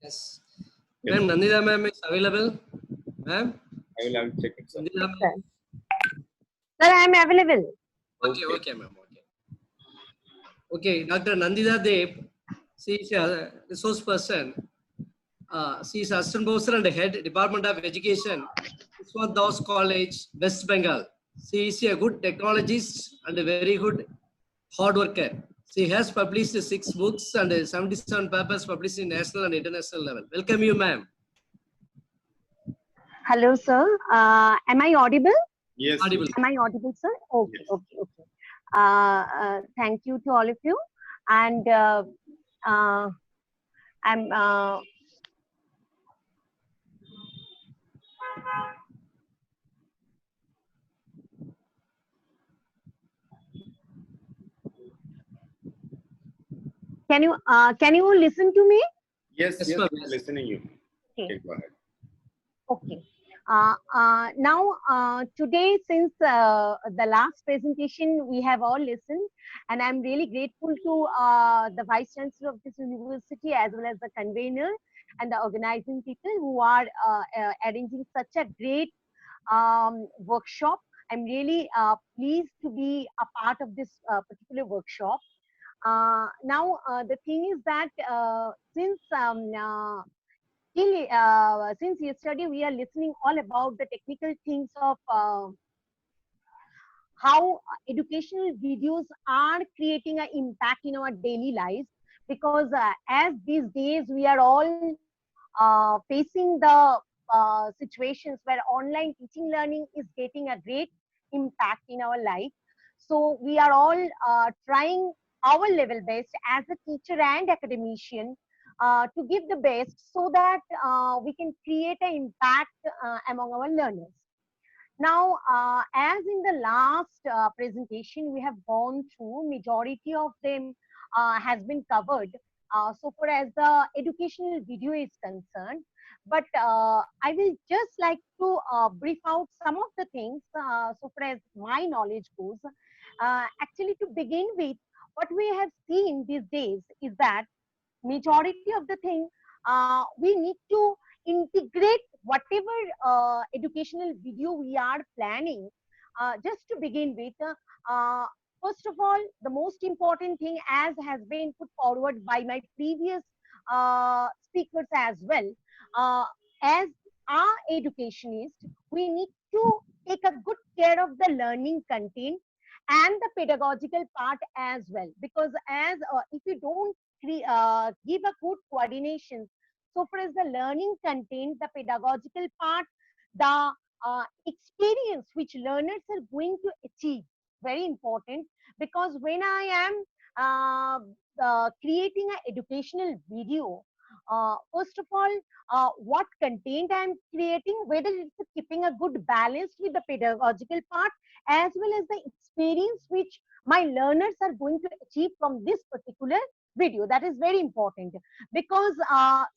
Yes. Yes, Ma'am, Nandita ma'am is available. Ma'am, I will check it, sir. Nandita Sir, ma'am. sir, I am available. Okay, ma'am. Okay, Dr. Nandita Dev, she is a resource person. She is assistant professor and head Department of Education, Iswat Das College, West Bengal. She is a good technologist and a very good hard worker. She has published 6 books and 77 papers published in national and international level. Welcome you, ma'am. Hello, sir. Am I audible? Yes, Audible. Am I audible, sir? Okay, Yes. okay. Thank you to all of you. And I'm can you listen to me? Yes, Yes, yes, ma'am. we are listening you. Okay. Okay, go ahead. Okay. Now, today, since the last presentation we have all listened, and I'm really grateful to the Vice Chancellor of this university as well as the convener and the organizing people who are arranging such a great workshop. I'm really pleased to be a part of this particular workshop. The thing is that since yesterday we are listening all about the technical things of how educational videos are creating an impact in our daily lives, because as these days we are all facing the situations where online teaching learning is getting a great impact in our life. So we are all trying our level best as a teacher and academician to give the best so that we can create an impact among our learners. Now, as in the last presentation, we have gone through majority of them has been covered. So far as the educational video is concerned, but I will just like to brief out some of the things so far as my knowledge goes. Actually, to begin with, what we have seen these days is that majority of the thing we need to integrate whatever educational video we are planning. Just to begin with, first of all, the most important thing, as has been put forward by my previous speakers as well, uh, as our educationist, we need to take a good care of the learning content and the pedagogical part as well, because as if you don't give a good coordination so far as the learning content, the pedagogical part, the experience which learners are going to achieve, very important. Because when I am creating an educational video, first of all, what content I am creating, whether it's keeping a good balance with the pedagogical part as well as the experience which my learners are going to achieve from this particular video. That is very important, because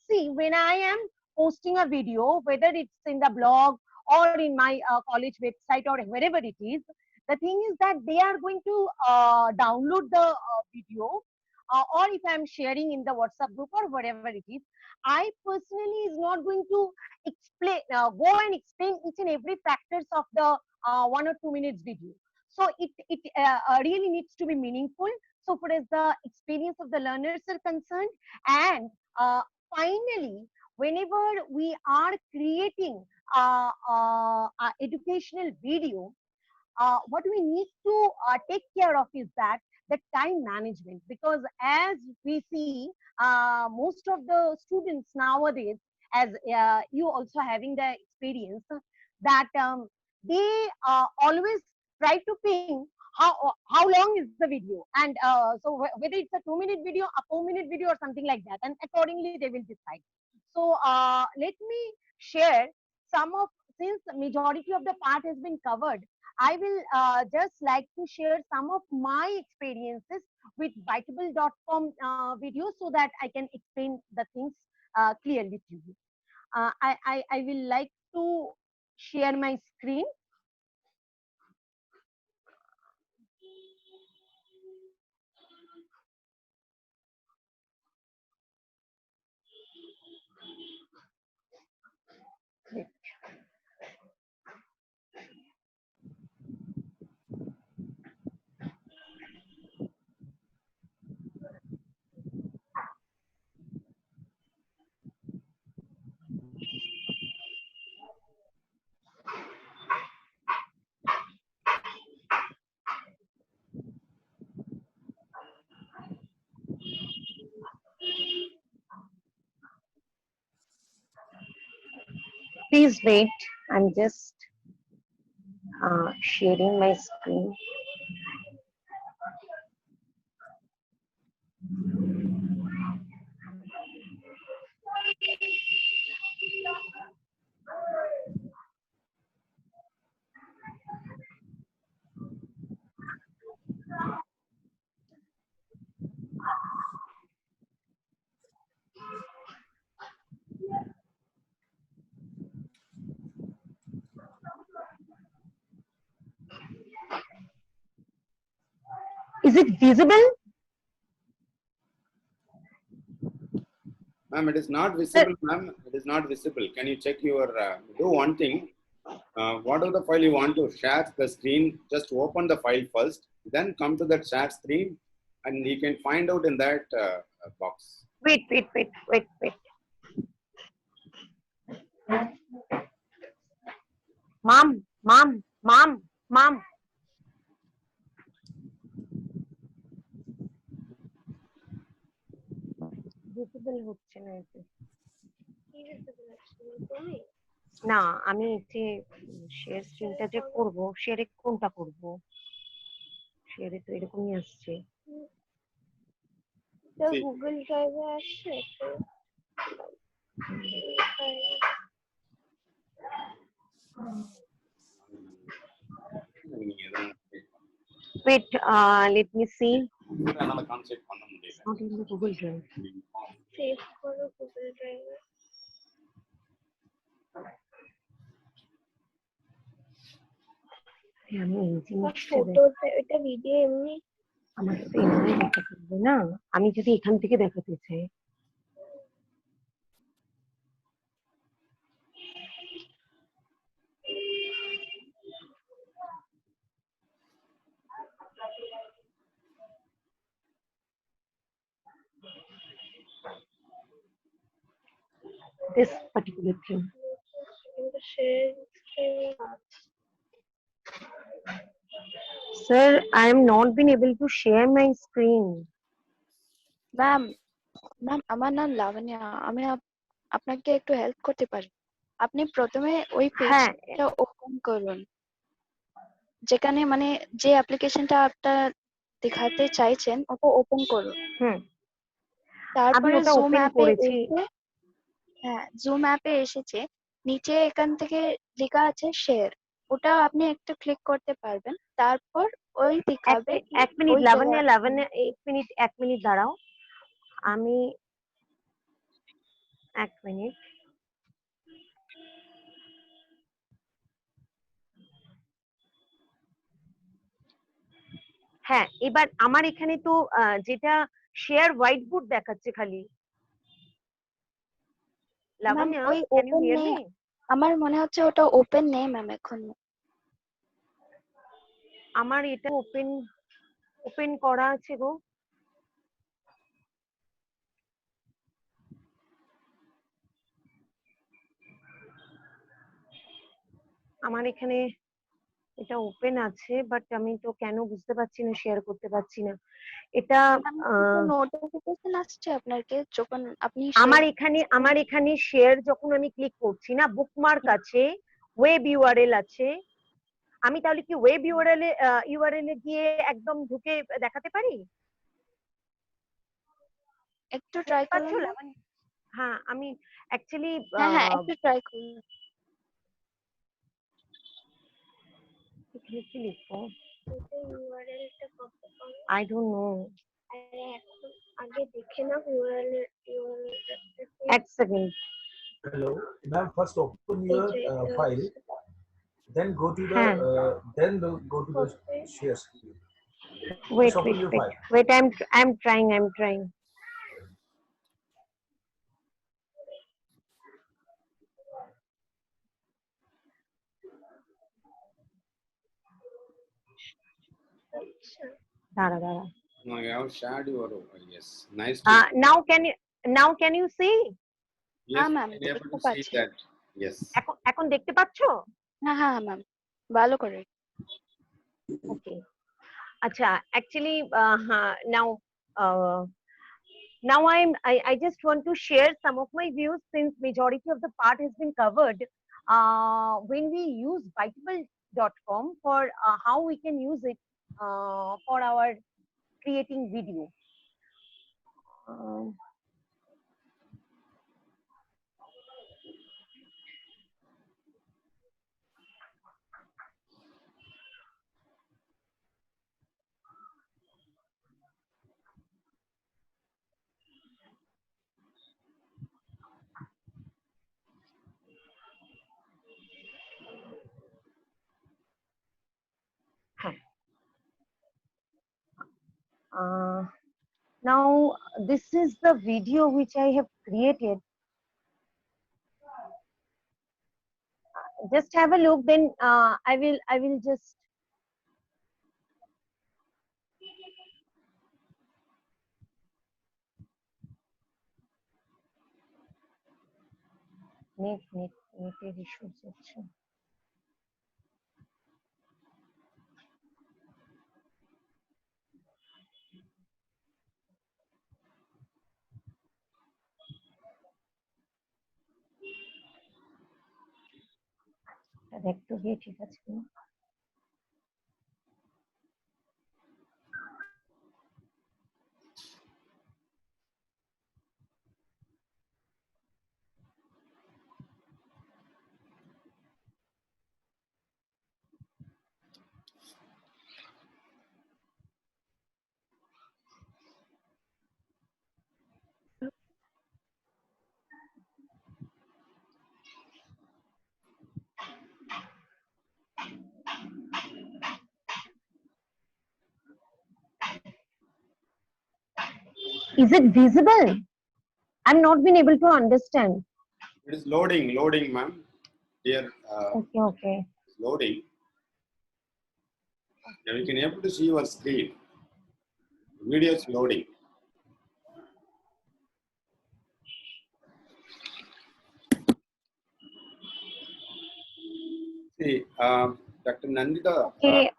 see, when I am posting a video, whether it's in the blog or in my college website or wherever it is, the thing is that they are going to download the video, or if I'm sharing in the WhatsApp group or whatever it is, I personally is not going to explain, go and explain each and every factors of the 1 or 2 minutes video. So it really needs to be meaningful so far as the experience of the learners are concerned. And finally, whenever we are creating educational video, what we need to take care of is that the time management, because as we see, most of the students nowadays, as you also having the experience, that they always try to ping how long is the video, and whether it's a 2 minute video, a 4 minute video, or something like that, and accordingly they will decide. So let me share some of, since majority of the part has been covered, I will just like to share some of my experiences with Byteable.com videos so that I can explain the things clearly to you. I will like to share my screen. Please wait. I'm just sharing my screen. Is it visible? Ma'am, it is not visible, ma'am. It is not visible. Can you check your, do one thing. Whatever the file you want to share the screen, just open the file first, then come to that share screen and you can find out in that box. Wait. Mom. Visible হচ্ছে না এতে। না আমি যে share স্ক্রিনটা যে করব শেয়ারে কোনটা করব শেয়ারে তো এরকমই আসছে গুগল ড্রাইভে আসছে wait let me see Another concept பண்ண முடியல. not in the Google Drive save করো গুগল ড্রাইভে আমি এই জিনিসটা ফটো এটা ভিডিও এমনি আমার তো এমনি দেখাতে পারবে না আমি যদি এখান থেকে দেখাতে চাই this particular thing sir I am not been able to share my screen ma'am আমার নাম লাবণ্য আমি আপনাকে একটু হেল্প করতে পারি আপনি প্রথমে ওই পেজটা ওপেন করুন যেখানে মানে যে অ্যাপ্লিকেশনটা আপনারা দেখাতে চাইছেন ওটা ওপেন করুন তারপরে জুম অ্যাপে এসে জুম অ্যাপে এসেছে নিচে এখান থেকে লেখা আছে শেয়ার ওটা আপনি একটু ক্লিক করতে পারবেন তারপর ওই দেখাবে এক মিনিট লাবণ্য এক মিনিট দাঁড়াও আমি এক মিনিট হ্যাঁ এবার আমার এখানে তো যেটা শেয়ার হোয়াইট বোর্ড দেখাচ্ছে খালি লাবণ্য ওই ওপেন নেই আমার মনে হচ্ছে ওটা ওপেন নেই ম্যাম এখন আমার এটা ওপেন করা আছে গো আমার এখানে এটা ওপেন আছে বাট আমি তো কেন বুঝতে পারছি না শেয়ার করতে পারছি না এটা নোটিফিকেশন আসছে আপনাকে যখন আপনি আমার এখানে শেয়ার যখন আমি ক্লিক করছি না বুকমার্ক আছে ওয়েব ইউআরএল আছে আমি তাহলে কি ওয়েব ইউআরএল এ গিয়ে একদম ঢুকে দেখাতে পারি একটু ট্রাই করুন হ্যাঁ আমি অ্যাকচুয়ালি একটু ট্রাই করুন এখানে কি লিখবো ইউআরএলটা কপি করুন আই ডোন্ট নো আরে এখন আগে দেখে না ইউআরএল এক second Hello, ma'am. First open your file, then go to the go to the share screen. Wait. I'm trying. দাঁড়া দাঁড়া No, you have shared your, yes, nice. now can you see? Yes, ma'am, we are able to দেখতে see পাচ্ছি। that. Yes. এখন দেখতে পাচ্ছো? হ্যাঁ ma'am, ভালো করে। Okay. Acha, actually, now I just want to share some of my views since majority of the part has been covered. When we use Byteable.com for how we can use it for our creating video. Now this is the video which I have created. Just have a look, then I will just নেটের issues হচ্ছে। দেখতে গিয়ে ঠিক আছে কিনা। Is it visible? I'm not been able to understand. It is loading, ma'am. Here, Okay. it's loading. Yeah, we can able to see your screen. Video is loading. See, Dr. Nandita.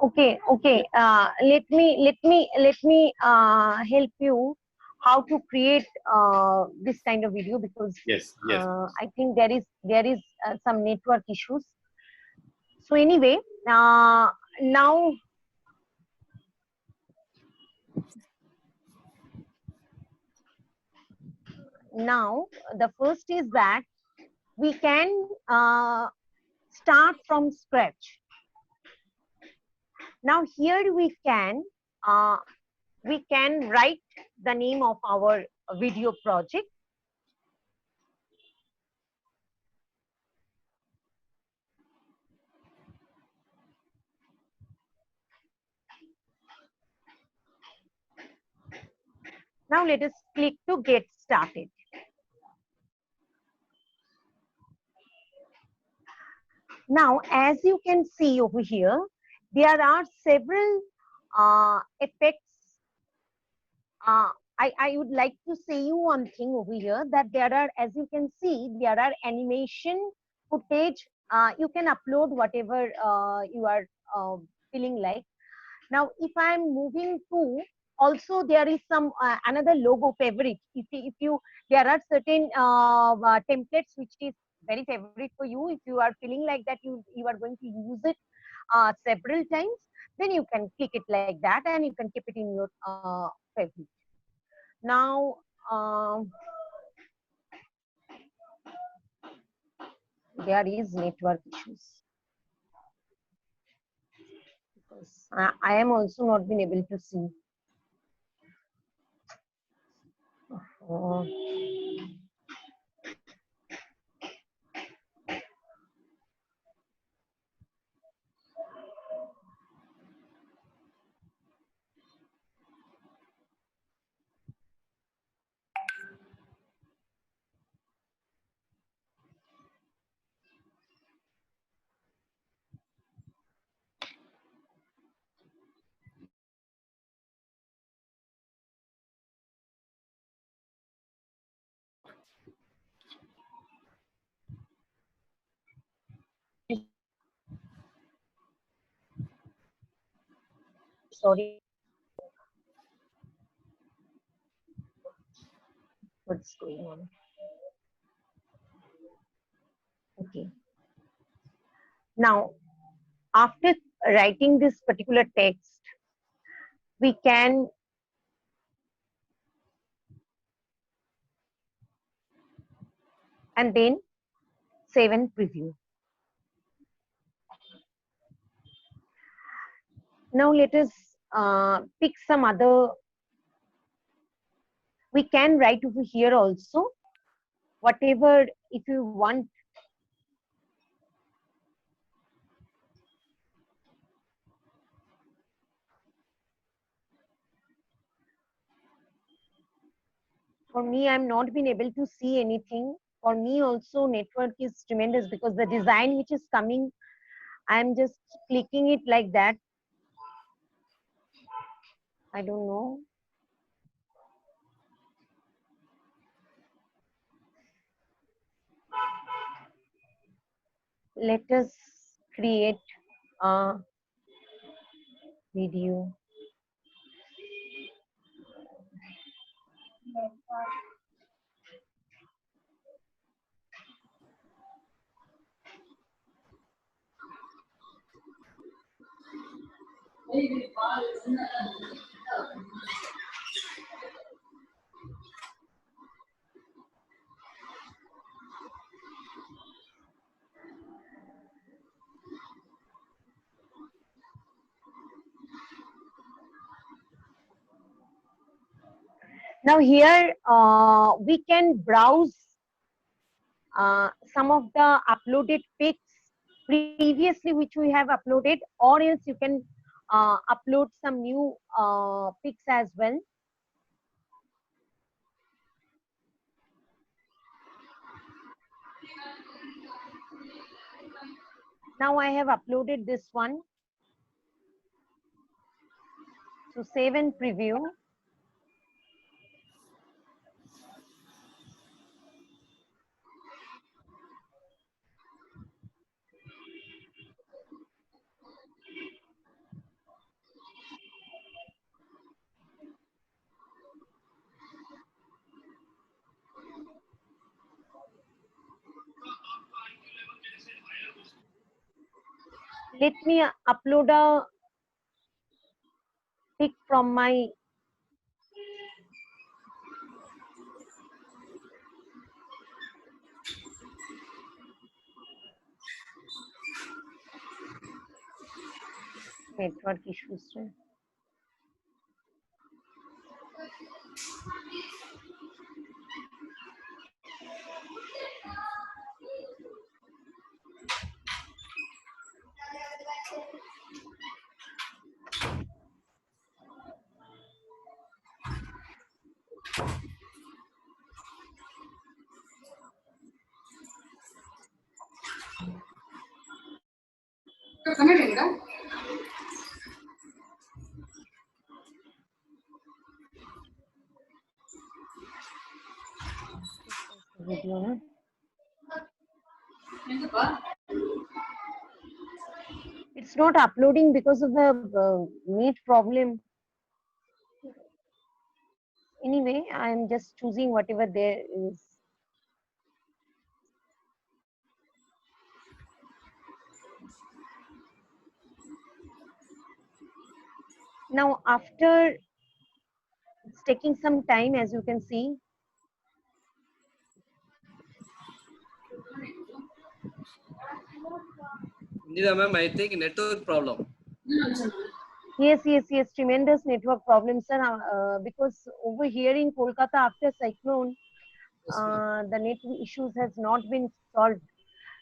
Okay. Let me help you how to create this kind of video, because Yes. I think there is some network issues. So anyway, now the first is that we can start from scratch. Now here we can write the name of our video project. Now let us click to get started. Now, as you can see over here, there are several effects. I would like to say you one thing over here, that there are, as you can see, there are animation footage. You can upload whatever you are feeling like. Now, if I am moving to, also there is some another logo favorite. If you there are certain templates which is very favorite for you. If you are feeling like that you are going to use it several times, then you can click it like that and you can keep it in your favorite. Now, there is network issues. Because I am also not been able to see. sorry. What's going on? Okay. Now, after writing this particular text, we can and then save and preview. Now let us pick some other. We can write over here also, whatever if you want. For me, I'm not been able to see anything. For me also, network is tremendous because the design which is coming, I'm just clicking it like that. I don't know. Let us create a video. Now here we can browse some of the uploaded pics previously which we have uploaded, or else you can upload some new pics as well. Now I have uploaded this one. So save and preview. Let me upload a pic from my network issues. Video, no? It's not uploading because of the net problem. Anyway, I'm just choosing whatever there is. Now, after it's taking some time, as you can see. Indira ma'am, I think network problem. Yes, tremendous network problem, sir. Because over here in Kolkata, after cyclone, the network issues has not been solved.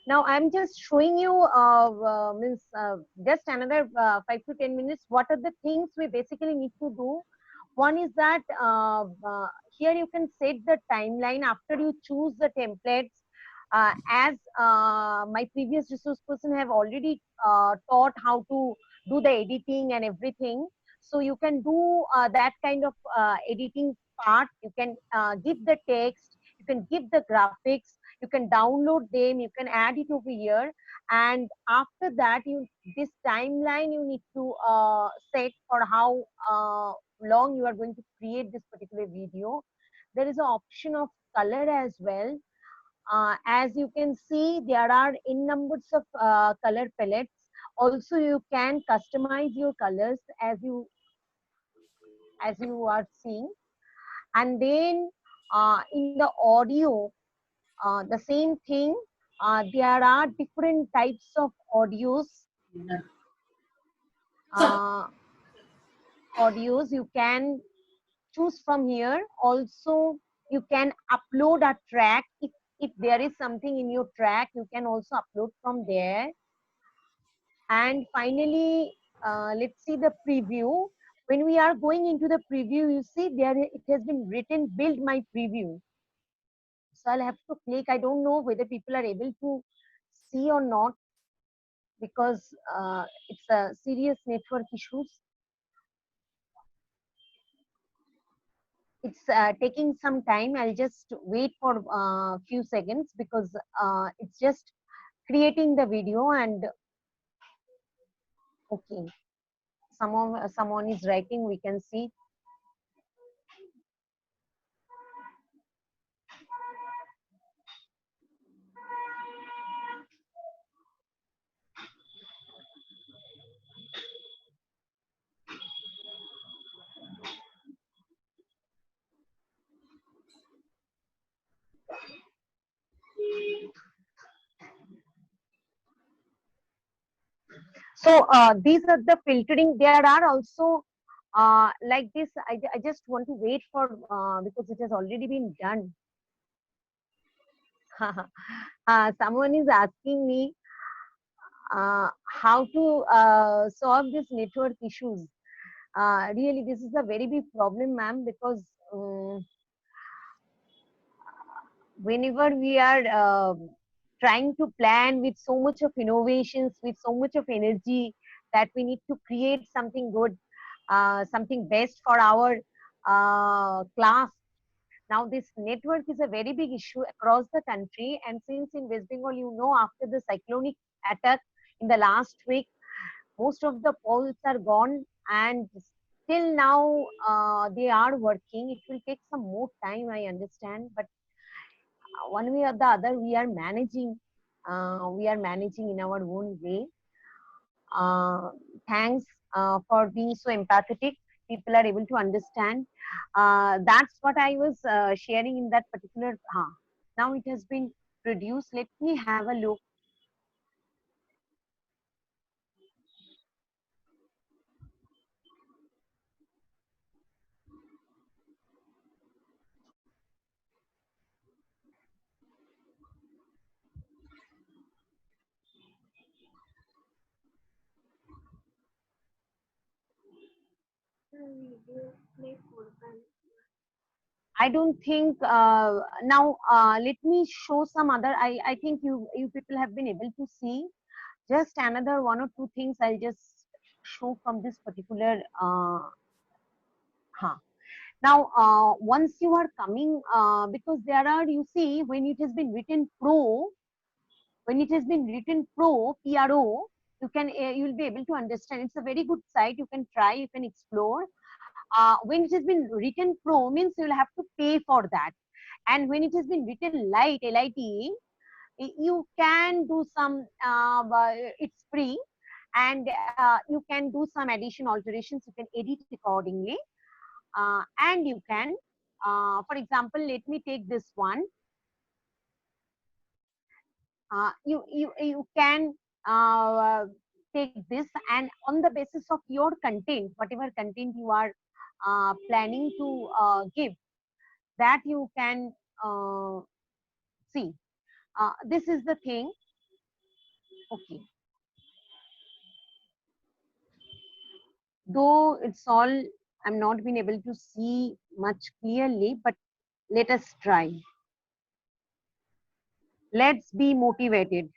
Now, I'm just showing you, just another 5 to 10 minutes. What are the things we basically need to do? One is that here you can set the timeline after you choose the templates. As my previous resource person have already taught how to do the editing and everything. So you can do that kind of editing part. You can give the text, you can give the graphics, you can download them, you can add it over here, And after that, this timeline you need to set for how long you are going to create this particular video. There is an option of color as well. As you can see, there are in numbers of color palettes. Also, you can customize your colors as you are seeing. And then in the audio, the same thing. There are different types of audios. Audios you can choose from here. Also, you can upload a track. If there is something in your track, you can also upload from there. And finally, let's see the preview. When we are going into the preview, you see there it has been written build my preview. So I'll have to click. I don't know whether people are able to see or not, because it's a serious network issues. It's taking some time. I'll just wait for a few seconds, because it's just creating the video. And okay, someone is writing, we can see. So these are the filtering. There are also like this. I just want to wait for because it has already been done. Someone is asking me how to solve this network issues. Really, this is a very big problem, ma'am, because whenever we are trying to plan with so much of innovations, with so much of energy, that we need to create something good, something best for our class. Now, this network is a very big issue across the country. And since in West Bengal, you know, after the cyclonic attack in the last week, most of the poles are gone, and still now they are working. It will take some more time, I understand, but one way or the other, we are managing. We are managing in our own way. Thanks for being so empathetic. People are able to understand. That's what I was sharing in that particular. Now it has been produced. Let me have a look. I don't think now. Let me show some other. I think you people have been able to see. Just another one or two things I'll just show from this particular. Now, once you are coming, because there are, you see, when it has been written pro, PRO, you can you'll be able to understand. It's a very good site. You can try. You can explore. When it has been written pro, means you'll have to pay for that. And when it has been written light, LITE, you can do some. It's free, and you can do some addition alterations. You can edit accordingly, and you can. For example, let me take this one. You can take this, and on the basis of your content, whatever content you are planning to give, that you can see. This is the thing. Okay. Though it's all, I'm not been able to see much clearly, but let us try. Let's be motivated.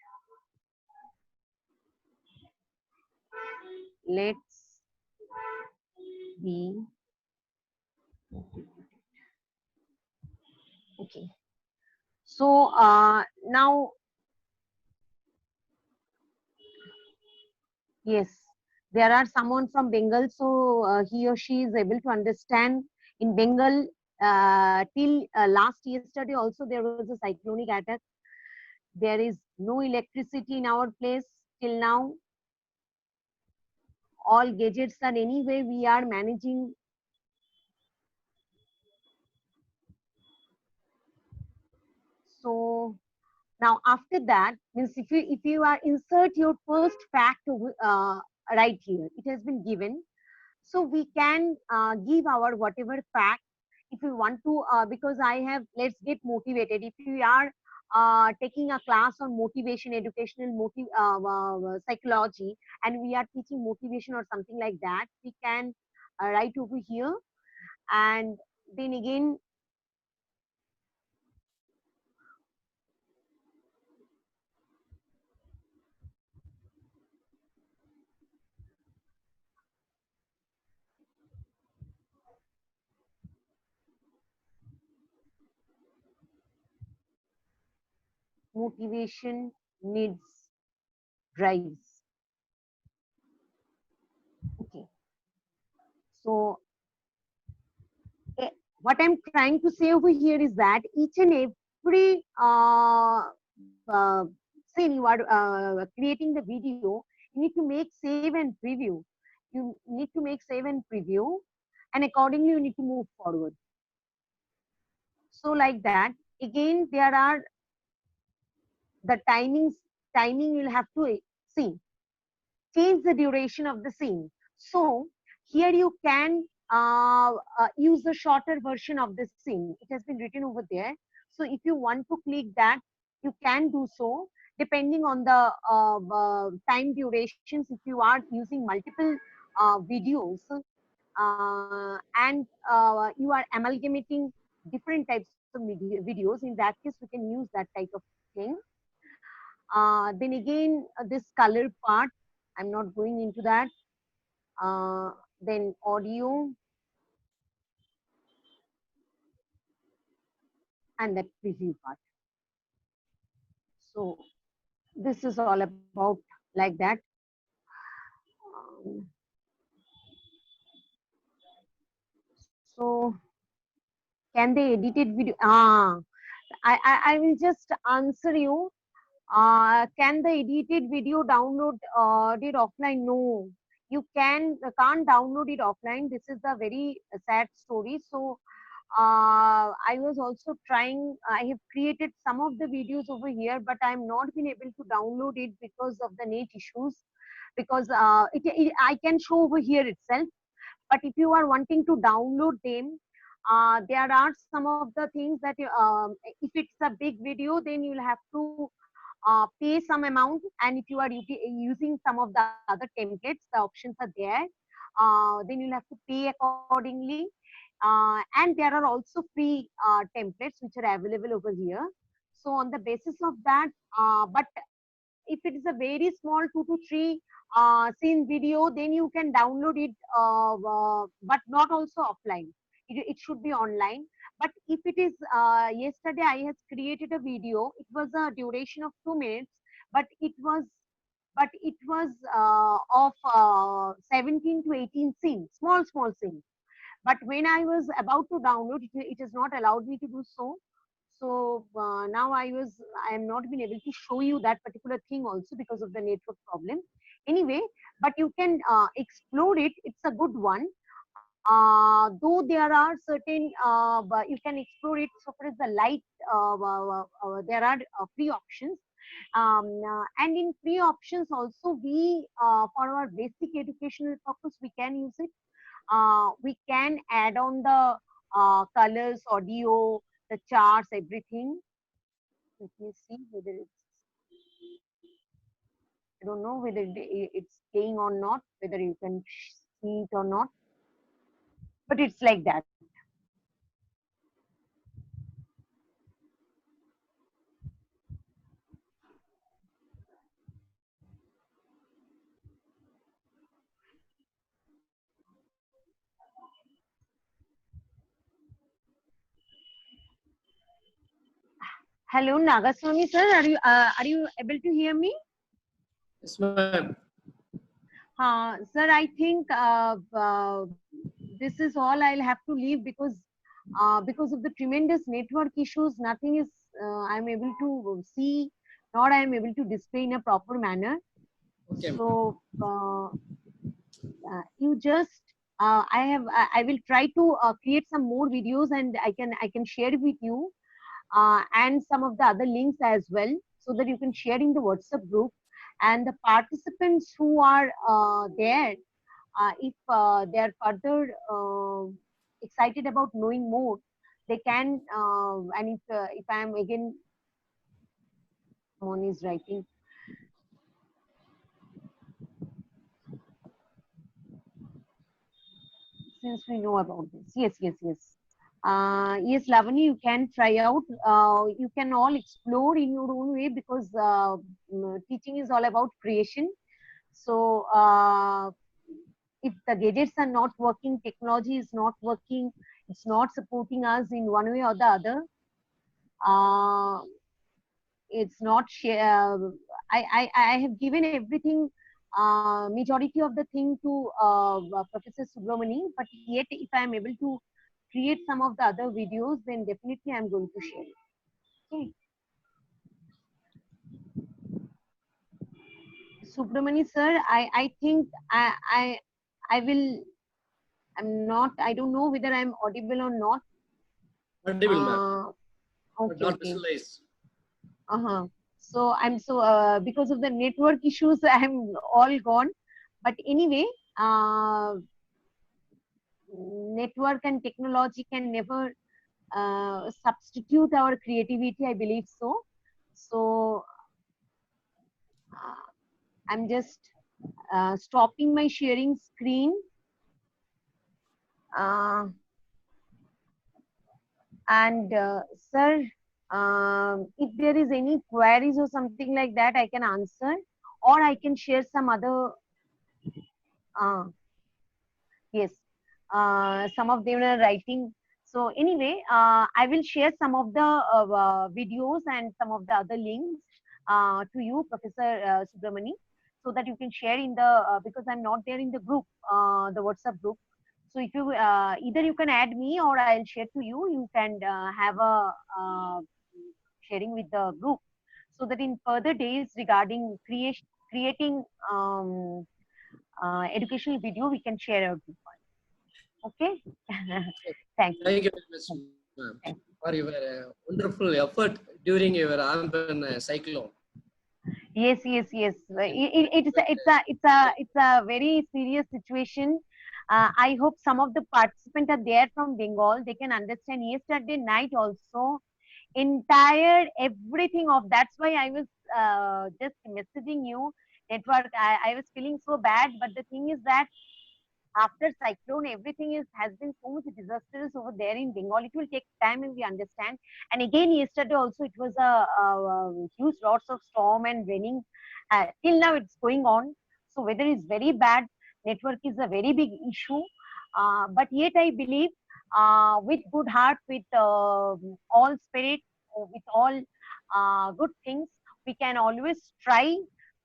Let's be okay. So now Yes, there are someone from Bengal, so he or she is able to understand. In Bengal, till last yesterday also there was a cyclonic attack. There is no electricity in our place till now. All gadgets are anyway we are managing. So now after that means if you are insert your first fact right here, it has been given. So we can give our whatever fact if we want to, because I have, let's get motivated. If you are taking a class on motivation, educational psychology, and we are teaching motivation or something like that, we can write over here. And then again, motivation needs drives. Okay. So what I'm trying to say over here is that each and every say you are creating the video, you need to make save and preview. You need to make save and preview, and accordingly you need to move forward. So like that. Again, there are the timing you'll have to see. Change the duration of the scene. So here you can use the shorter version of the scene. It has been written over there. So if you want to click that, you can do so depending on the time durations. If you are using multiple videos and you are amalgamating different types of videos, in that case, we can use that type of thing. Then again, this color part, I'm not going into that. Then audio and the preview part. So this is all about like that. So can they edited video? I will just answer you. Can the edited video download it offline? No, you can't download it offline. This is a very sad story. So I was also trying, I have created some of the videos over here, but I'm not been able to download it because of the net issues, because I can show over here itself. But if you are wanting to download them, there are some of the things that if it's a big video, then you'll have to pay some amount, and if you are using some of the other templates, the options are there, then you'll have to pay accordingly. And there are also free templates which are available over here. So on the basis of that, but if it is a very small 2 to 3 scene video, then you can download it, but not also offline. It should be online. But if it is, yesterday I has created a video, it was a duration of 2 minutes, but it was of 17 to 18 scenes, small scenes. But when I was about to download it, it has not allowed me to do so. So now I am not been able to show you that particular thing also because of the network problem. Anyway, but you can explore it. It's a good one. Though there are certain, you can explore it. So far as the light, there are free options. And in free options also, we for our basic educational purpose, we can use it. We can add on the colors, audio, the charts, everything. Let me see whether it's, I don't know whether it's playing or not, whether you can see it or not, but it's like that. Hello, Nagaswamy sir, are you able to hear me? Yes, ma'am. Sir, I think this is all. I'll have to leave because of the tremendous network issues. Nothing is I'm able to see, nor I am able to display in a proper manner. Okay. So you just I will try to create some more videos, and I can share with you and some of the other links as well, so that you can share in the WhatsApp group. And the participants who are there, if they are further excited about knowing more, they can. And if I am again, Mon is writing. Since we know about this, yes. Yes, Lavani, you can try out. You can all explore in your own way, because teaching is all about creation. So if the gadgets are not working, technology is not working, it's not supporting us in one way or the other. It's not share. I have given everything, majority of the thing to Professor Subramani, but yet if I am able to create some of the other videos, then definitely I'm going to share it. Okay. Subramani sir, I think I will. I'm not. I don't know whether I'm audible or not. Audible, ma'am. Okay. Not Okay. visualized. So I'm because of the network issues, I'm all gone. But anyway, network and technology can never substitute our creativity, I believe so. So I'm just stopping my sharing screen. And sir, if there is any queries or something like that, I can answer, or I can share some other. Yes, some of them are writing. So anyway, I will share some of the videos and some of the other links to you, Professor Subramani, so that you can share in the because I'm not there in the group, the WhatsApp group. So if you either you can add me, or I'll share to you. You can have a sharing with the group, so that in further days regarding creating educational video, we can share our viewpoint. Okay. Thank you. Thank you very much, ma'am, for your wonderful effort during your Amban cyclone. Yes. It's a very serious situation. I hope some of the participants are there from Bengal. They can understand. Yesterday night also, entire everything of. That's why I was just messaging you. Network. I was feeling so bad, but the thing is that after cyclone, everything has been so much disastrous over there in Bengal. It will take time, and we understand. And again, yesterday also, it was a huge lots of storm and raining. Till now, it's going on. So weather is very bad. Network is a very big issue. But yet, I believe with good heart, with all spirit, with all good things, we can always try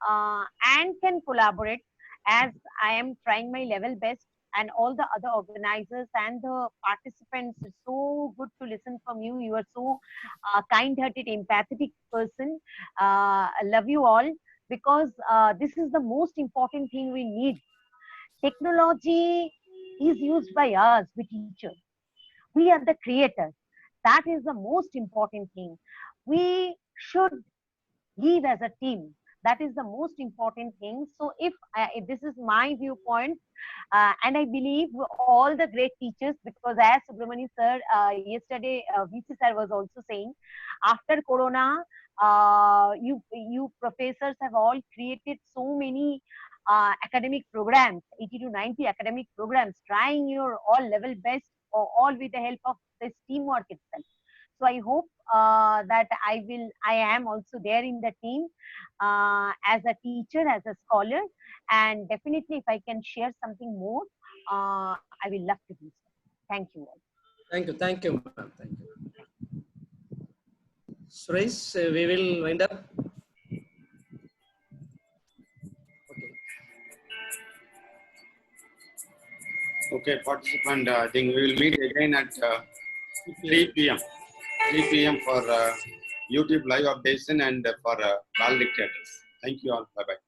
and can collaborate, as I am trying my level best, and all the other organizers and the participants. It's so good to listen from you. You are so kind-hearted, empathetic person. I love you all, because this is the most important thing we need. Technology is used by us, we teachers. We are the creators. That is the most important thing. We should give as a team. That is the most important thing. So if this is my viewpoint, and I believe all the great teachers, because as Subramani sir yesterday, VC sir was also saying, after Corona, you professors have all created so many academic programs, 80 to 90 academic programs, trying your all level best, or all with the help of this teamwork itself. So I hope that I am also there in the team as a teacher, as a scholar, and definitely if I can share something more, I will love to do so. Thank you all. Thank you, ma'am. Thank you. Suresh, we will wind up. Okay. Okay, participant, I think we will meet again at 3 p.m. 3 p.m. for YouTube live updation and for valedictators. Thank you all. Bye-bye.